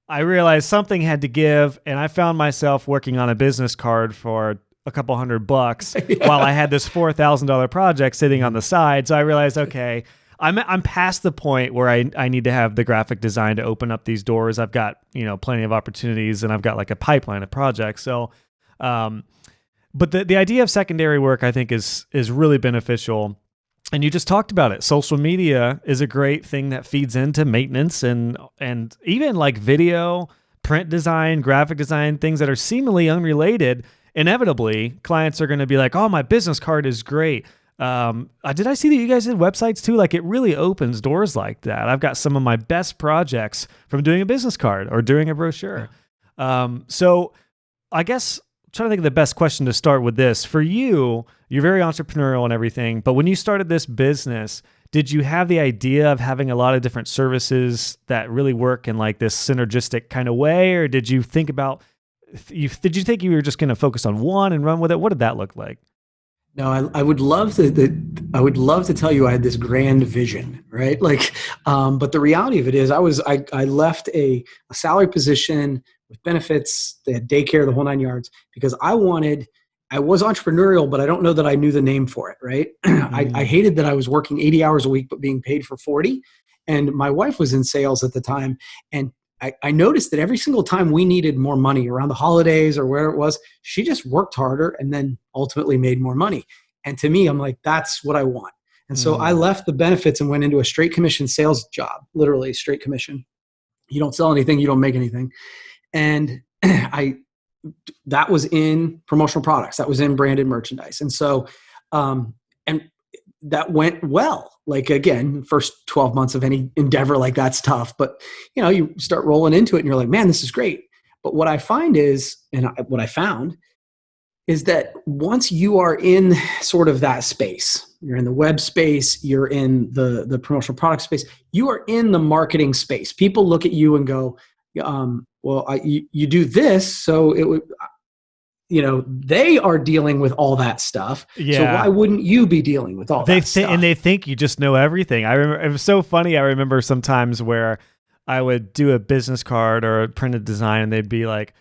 I realized something had to give, and I found myself working on a business card for a couple $100 while I had this $4,000 project sitting on the side. So I realized, okay, I'm past the point where I need to have the graphic design to open up these doors. I've got, plenty of opportunities, and I've got like a pipeline of projects. So, but the idea of secondary work, I think, is really beneficial. And you just talked about it. Social media is a great thing that feeds into maintenance and even like video, print design, graphic design, things that are seemingly unrelated. Inevitably, clients are going to be like, "Oh, my business card is great." Did I see that you guys did websites too? Like, it really opens doors like that. I've got some of my best projects from doing a business card or doing a brochure. So I guess I'm trying to think of the best question to start with this. For you, you're very entrepreneurial and everything, but when you started this business, did you have the idea of having a lot of different services that really work in like this synergistic kind of way? Or did you think did you think you were just going to focus on one and run with it? What did that look like? No, I would love to tell you I had this grand vision, right? Like, but the reality of it is I left a salary position with benefits, they had daycare, the whole 9 yards, because I was entrepreneurial, but I don't know that I knew the name for it, right? I hated that I was working 80 hours a week, but being paid for 40. And my wife was in sales at the time. And I noticed that every single time we needed more money around the holidays or where it was, she just worked harder and then ultimately made more money. And to me, I'm like, that's what I want. And so I left the benefits and went into a straight commission sales job, literally straight commission. You don't sell anything, you don't make anything. And that was in promotional products, that was in branded merchandise. And so, and that went well. Like, again, first 12 months of any endeavor like that's tough, but you start rolling into it and you're like, man, this is great. But what I find is, and what I found is that once you are in sort of that space, you're in the web space, you're in the promotional product space, you are in the marketing space. People look at you and go, you do this. So it would, they are dealing with all that stuff. Yeah. So why wouldn't you be dealing with all that stuff? And they think you just know everything. I remember, it was so funny. I remember sometimes where I would do a business card or a printed design and they'd be like,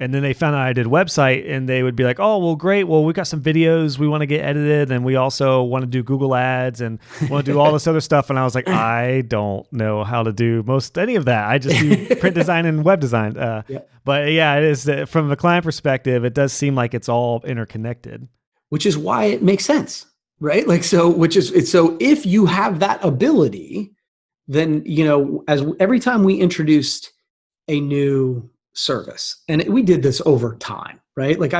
and then they found out I did website and they would be like, oh, well, great. Well, we got some videos we want to get edited. And we also want to do Google ads and want to do all this other stuff. And I was like, I don't know how to do any of that. I just do print design and web design. But yeah, it is from the client perspective, it does seem like it's all interconnected. Which is why it makes sense, right? Like, so if you have that ability, then, as every time we introduced a new service, and we did this over time, right? Like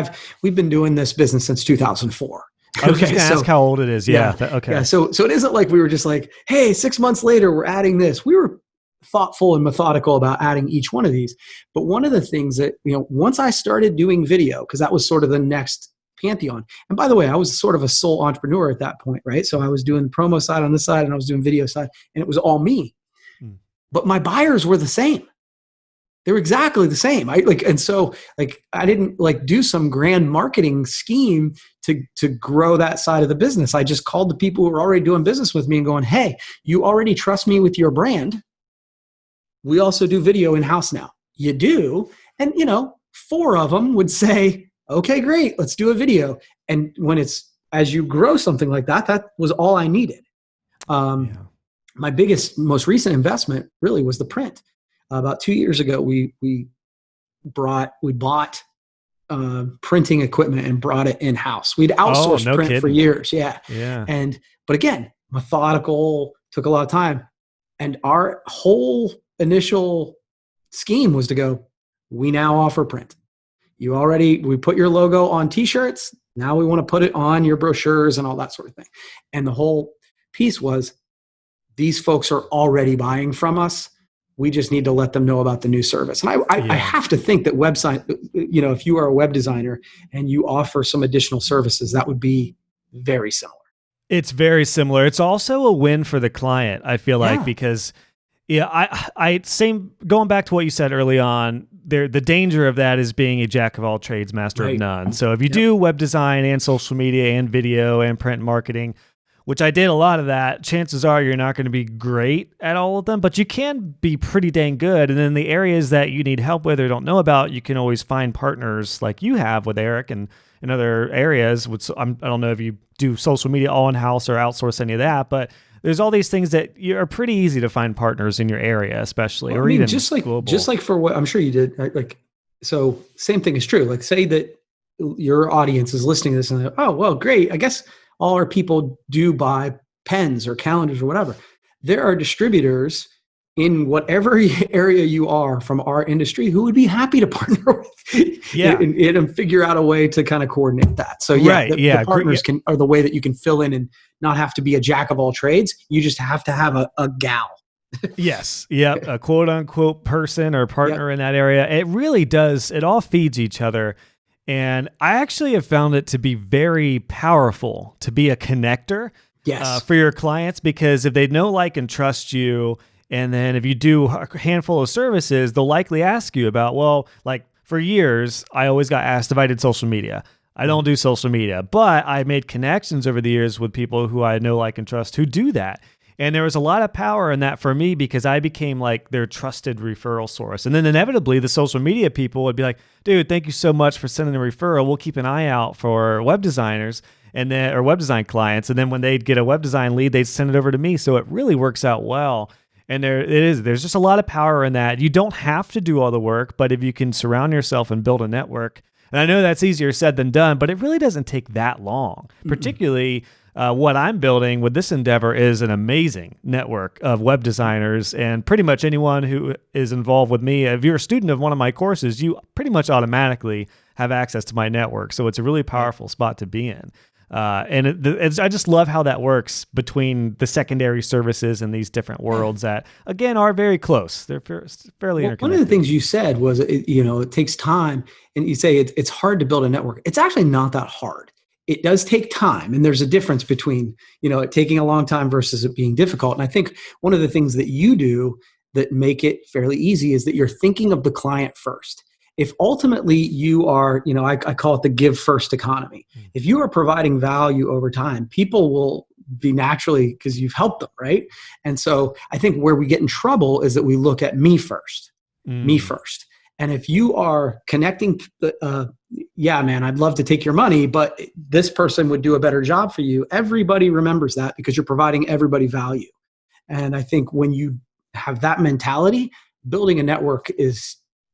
we've been doing this business since 2004. I was just going to ask how old it is. Yeah. Okay. Yeah. So it isn't like we were just like, hey, 6 months later, we're adding this. We were thoughtful and methodical about adding each one of these. But one of the things that, once I started doing video, because that was sort of the next pantheon. And by the way, I was sort of a sole entrepreneur at that point, right? So I was doing the promo side on this side and I was doing video side, and it was all me. But my buyers were the same. They were exactly the same. I didn't do some grand marketing scheme to grow that side of the business. I just called the people who were already doing business with me and going, hey, you already trust me with your brand. We also do video in-house now. You do. And, 4 of them would say, okay, great, let's do a video. And as you grow something like that, that was all I needed. My most recent investment really was the print. About 2 years ago, we bought printing equipment and brought it in-house. We'd outsourced print for years. Yeah. But again, methodical, took a lot of time. And our whole initial scheme was to go, we now offer print. We put your logo on t-shirts. Now we want to put it on your brochures and all that sort of thing. And the whole piece was, these folks are already buying from us. We just need to let them know about the new service. And I have to think that website, if you are a web designer and you offer some additional services, that would be very similar. It's very similar. It's also a win for the client, I feel like, because going back to what you said early on, the danger of that is being a jack of all trades, master of none. So if you do web design and social media and video and print marketing, which I did a lot of that, chances are you're not going to be great at all of them, but you can be pretty dang good. And then the areas that you need help with or don't know about, you can always find partners like you have with Eric and in other areas. I don't know if you do social media all in-house or outsource any of that, but there's all these things that are pretty easy to find partners in your area, especially, or even global. Just like for what I'm sure you did, so same thing is true. Like, say that your audience is listening to this and oh, well, great. I guess all our people do buy pens or calendars or whatever. There are distributors in whatever area you are from our industry who would be happy to partner with and figure out a way to kind of coordinate that. So the partners are the way that you can fill in and not have to be a jack of all trades. You just have to have a gal. Yes. Yep. A quote unquote person or partner in that area. It really does. It all feeds each other. And I actually have found it to be very powerful to be a connector for your clients, because if they know, like, and trust you, and then if you do a handful of services, they'll likely ask you about, well, like for years, I always got asked if I did social media. I don't do social media, but I made connections over the years with people who I know, like, and trust who do that. And there was a lot of power in that for me, because I became like their trusted referral source. And then inevitably the social media people would be like, dude, thank you so much for sending a referral. We'll keep an eye out for web designers or web design clients. And then when they'd get a web design lead, they'd send it over to me. So it really works out well. And there's just a lot of power in that. You don't have to do all the work, but if you can surround yourself and build a network, and I know that's easier said than done, but it really doesn't take that long, particularly what I'm building with this endeavor is an amazing network of web designers, and pretty much anyone who is involved with me. If you're a student of one of my courses, you pretty much automatically have access to my network. So it's a really powerful spot to be in. I just love how that works between the secondary services and these different worlds that, again, are very close. They're fairly interconnected. One of the things you said was, it takes time, and you say it's hard to build a network. It's actually not that hard. It does take time, and there's a difference between, it taking a long time versus it being difficult. And I think one of the things that you do that make it fairly easy is that you're thinking of the client first. If ultimately you are, I call it the give first economy. If you are providing value over time, people will be naturally, because you've helped them, right? And so I think where we get in trouble is that we look at me first. And if you are connecting, man, I'd love to take your money, but this person would do a better job for you. Everybody remembers that because you're providing everybody value. And I think when you have that mentality, building a network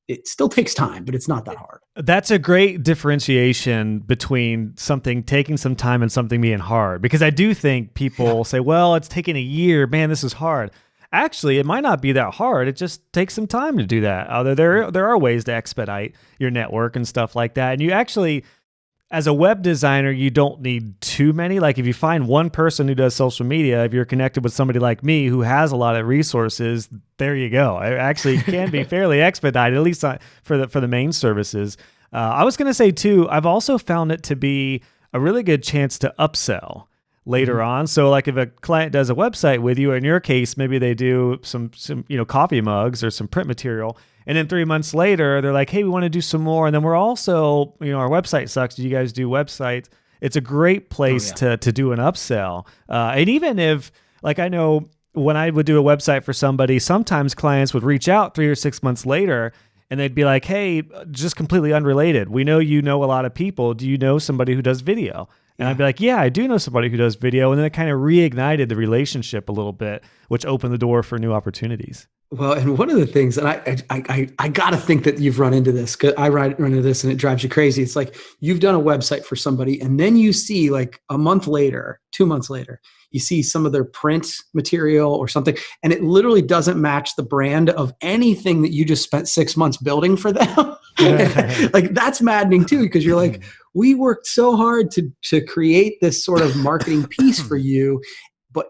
it still takes time, but it's not that hard. That's a great differentiation between something taking some time and something being hard, because I do think people say, well, it's taking a year. Man, this is hard. actually, it might not be that hard. It just takes some time to do that. Although there are ways to expedite your network and stuff like that. And you actually, as a web designer, you don't need too many. Like if you find one person who does social media, if you're connected with somebody like me who has a lot of resources, there you go. It actually can be fairly expedited, at least for the main services. I was going to say too, I've also found it to be a really good chance to upsell later on. So like if a client does a website with you, in your case, maybe they do some coffee mugs or some print material. And then 3 months later, they're like, hey, we want to do some more. And then we're also, our website sucks. Do you guys do websites? It's a great place to do an upsell. And even if, like I know when I would do a website for somebody, sometimes clients would reach out 3 or 6 months later and they'd be like, hey, just completely unrelated. We know you know a lot of people. Do you know somebody who does video? And I'd be like, yeah, I do know somebody who does video. And then it kind of reignited the relationship a little bit, which opened the door for new opportunities. Well, and one of the things, and I got to think that you've run into this, because I run into this and it drives you crazy. It's like you've done a website for somebody and then you see like a month later, 2 months later, you see some of their print material or something, and it literally doesn't match the brand of anything that you just spent 6 months building for them. Like that's maddening too, because you're like, we worked so hard to create this sort of marketing piece for you, but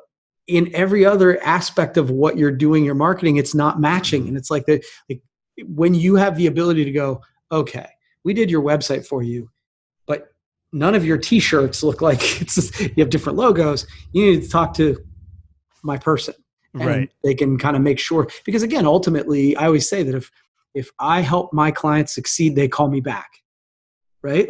in every other aspect of what you're doing, your marketing, it's not matching. And it's like when you have the ability to go, okay, we did your website for you, but none of your t-shirts look like you have different logos. You need to talk to my person. And right. They can kind of make sure, because again, ultimately, I always say that if I help my clients succeed, they call me back. Right?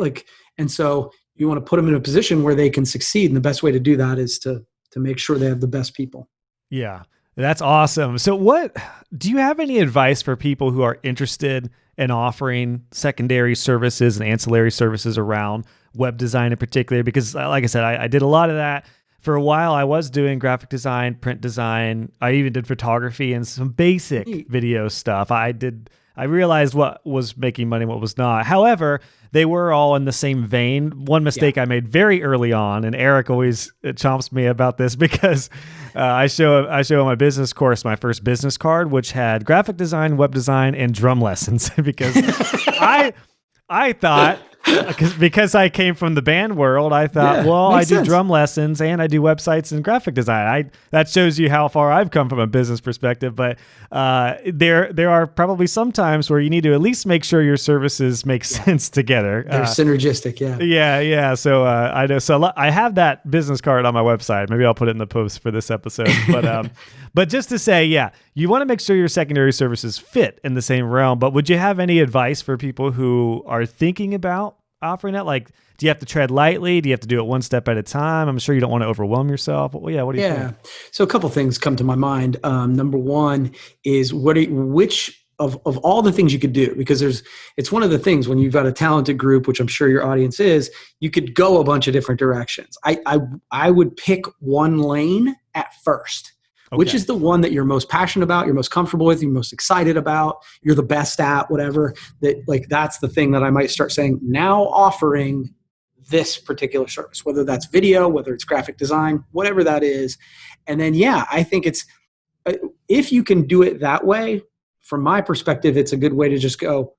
And so you want to put them in a position where they can succeed. And the best way to do that is to make sure they have the best people. Yeah, that's awesome. So do you have any advice for people who are interested in offering secondary services and ancillary services around web design in particular? Because like I said, I did a lot of that. For a while, I was doing graphic design, print design. I even did photography and some basic video stuff. I realized what was making money, what was not. However, they were all in the same vein. One mistake I made very early on, and Eric always chomps me about this because I show on my business course my first business card, which had graphic design, web design, and drum lessons because I thought, because I came from the band world, I thought, I do drum lessons and I do websites and graphic design. That shows you how far I've come from a business perspective. But there are probably some times where you need to at least make sure your services make sense together. They're synergistic, Yeah. So I know. So I have that business card on my website. Maybe I'll put it in the post for this episode. But just to say, you want to make sure your secondary services fit in the same realm. But would you have any advice for people who are thinking about offering that? Like, do you have to tread lightly? Do you have to do it one step at a time? I'm sure you don't want to overwhelm yourself. But what do you think? So a couple things come to my mind. Number one is which of all the things you could do, because it's one of the things when you've got a talented group, which I'm sure your audience is, you could go a bunch of different directions. I would pick one lane at first. Okay. Which is the one that you're most passionate about, you're most comfortable with, you're most excited about, you're the best at, whatever. That's the thing that I might start saying, now offering this particular service, whether that's video, whether it's graphic design, whatever that is. And then, I think it's, if you can do it that way, from my perspective, it's a good way to just go,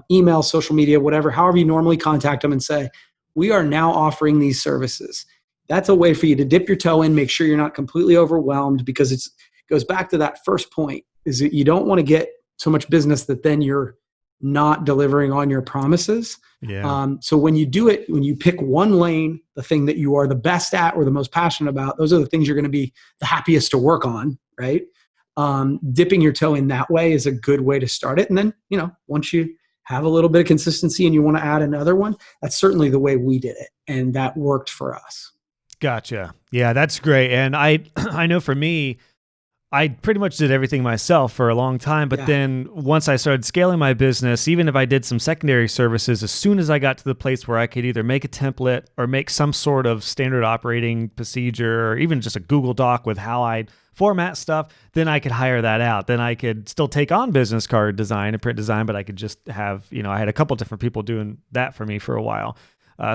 email, social media, whatever, however you normally contact them and say, we are now offering these services. That's a way for you to dip your toe in, make sure you're not completely overwhelmed, because it goes back to that first point, is that you don't want to get so much business that then you're not delivering on your promises. Yeah. So when you do it, when you pick one lane, the thing that you are the best at or the most passionate about, those are the things you're going to be the happiest to work on, right? Dipping your toe in that way is a good way to start it. And then, once you have a little bit of consistency and you want to add another one, that's certainly the way we did it. And that worked for us. Gotcha. Yeah, that's great. And I know for me, I pretty much did everything myself for a long time. But then once I started scaling my business, even if I did some secondary services, as soon as I got to the place where I could either make a template or make some sort of standard operating procedure, or even just a Google Doc with how I'd format stuff, then I could hire that out. Then I could still take on business card design and print design, but I could just have, I had a couple different people doing that for me for a while.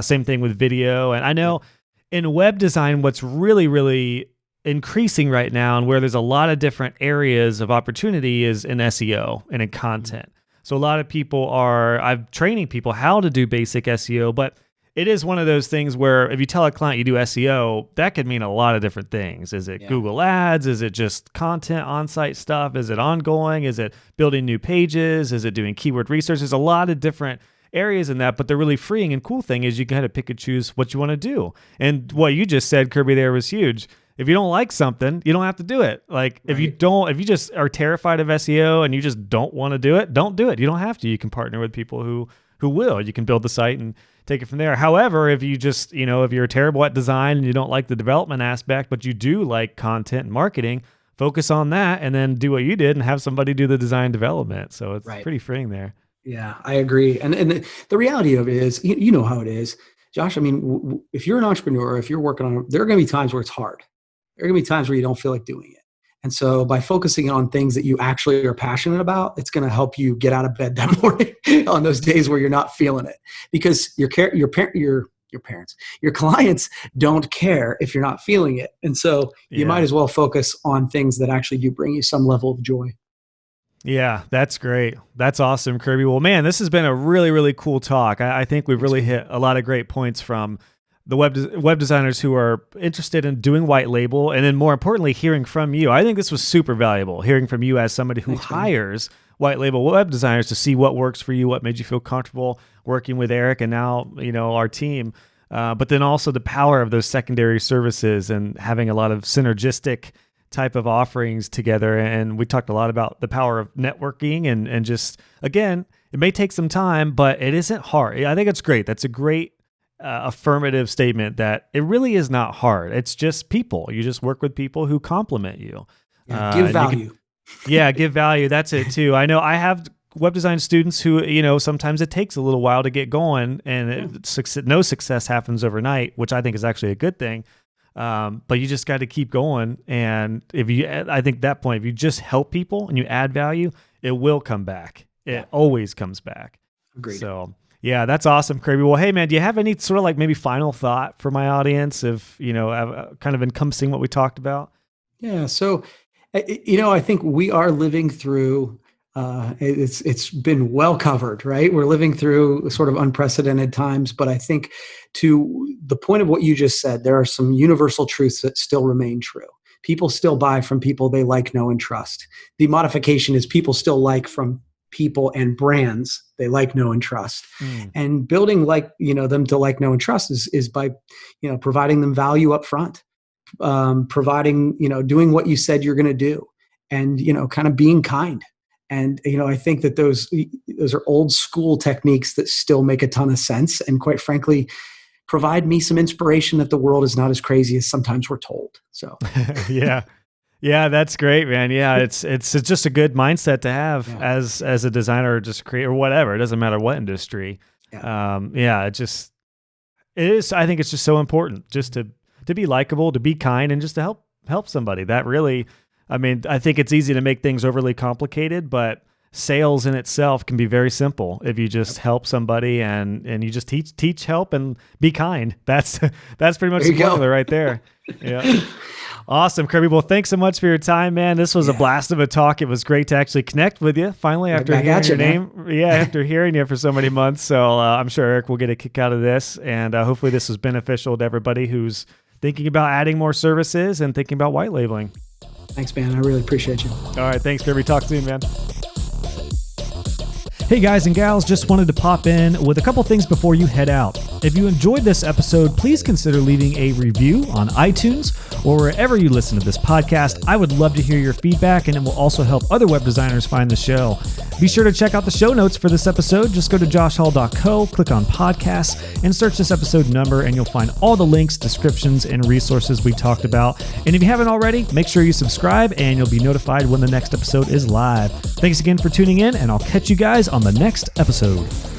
Same thing with video. And I know in web design, what's really, really increasing right now and where there's a lot of different areas of opportunity is in SEO and in content. So a lot of people I'm training people how to do basic SEO, but it is one of those things where if you tell a client you do SEO, that could mean a lot of different things. Is it Google Ads? Is it just content, on-site stuff? Is it ongoing? Is it building new pages? Is it doing keyword research? There's a lot of different areas in that, but the really freeing and cool thing is you can kind of pick and choose what you want to do. And what you just said, Kirby, there was huge. If you don't like something, you don't have to do it. Like if you just are terrified of SEO and you just don't want to do it, don't do it. You don't have to. You can partner with people who will. You can build the site and take it from there. However, if you just, if you're terrible at design and you don't like the development aspect, but you do like content and marketing, focus on that and then do what you did and have somebody do the design development. So it's pretty freeing there. Yeah, I agree. And the reality of it is, you know how it is, Josh. I mean, if you're an entrepreneur, if you're working on it, there are going to be times where it's hard. There are going to be times where you don't feel like doing it. And so by focusing on things that you actually are passionate about, it's going to help you get out of bed that morning on those days where you're not feeling it, because your parents, your clients don't care if you're not feeling it. And so you might as well focus on things that actually do bring you some level of joy. Yeah, that's great. That's awesome, Kirby. Well, man, this has been a really, really cool talk. I think we've really hit a lot of great points from the web designers who are interested in doing white label, and then more importantly, hearing from you. I think this was super valuable, hearing from you as somebody who hires white label web designers to see what works for you, what made you feel comfortable working with Eric and now, our team. But then also the power of those secondary services and having a lot of synergistic type of offerings together. And we talked a lot about the power of networking and just, again, it may take some time, but it isn't hard. I think it's great. That's a great affirmative statement that it really is not hard. It's just people. You just work with people who complement you. Give value. Give value. That's it too. I know I have web design students who, sometimes it takes a little while to get going and no success happens overnight, which I think is actually a good thing. But you just got to keep going. And I think at that point, if you just help people and you add value, it will come back. It always comes back. Agreed. So yeah, that's awesome, Kirby. Well, hey man, do you have any sort of like maybe final thought for my audience of, kind of encompassing what we talked about? Yeah. So, I think we are living through, it's been well covered, right? We're living through sort of unprecedented times, but I think to the point of what you just said, there are some universal truths that still remain true. People still buy from people they like, know, and trust. The modification is people still like from people and brands they like, know, and trust. And building them to like, know, and trust is by, providing them value up front, providing, doing what you said you're going to do, and, kind of being kind. And, I think that those are old school techniques that still make a ton of sense. And quite frankly, provide me some inspiration that the world is not as crazy as sometimes we're told. So, Yeah, that's great, man. Yeah, it's just a good mindset to have as a designer or just creator or whatever. It doesn't matter what industry. It is. I think it's just so important just to be likable, to be kind, and just to help somebody. That really, I think it's easy to make things overly complicated, but sales in itself can be very simple if you just help somebody and you just teach, help, and be kind. That's pretty much the formula right there. Yeah. Awesome, Kirby. Well, thanks so much for your time, man. This was a blast of a talk. It was great to actually connect with you finally after hearing your name. Yeah, after hearing you for so many months. So I'm sure Eric will get a kick out of this, and hopefully this was beneficial to everybody who's thinking about adding more services and thinking about white labeling. Thanks, man. I really appreciate you. All right, thanks, Kirby. Talk soon, man. Hey guys and gals, just wanted to pop in with a couple things before you head out. If you enjoyed this episode, please consider leaving a review on iTunes or wherever you listen to this podcast. I would love to hear your feedback, and it will also help other web designers find the show. Be sure to check out the show notes for this episode. Just go to joshhall.co, click on podcasts, and search this episode number, and you'll find all the links, descriptions, and resources we talked about. And if you haven't already, make sure you subscribe, and you'll be notified when the next episode is live. Thanks again for tuning in, and I'll catch you guys on the next episode.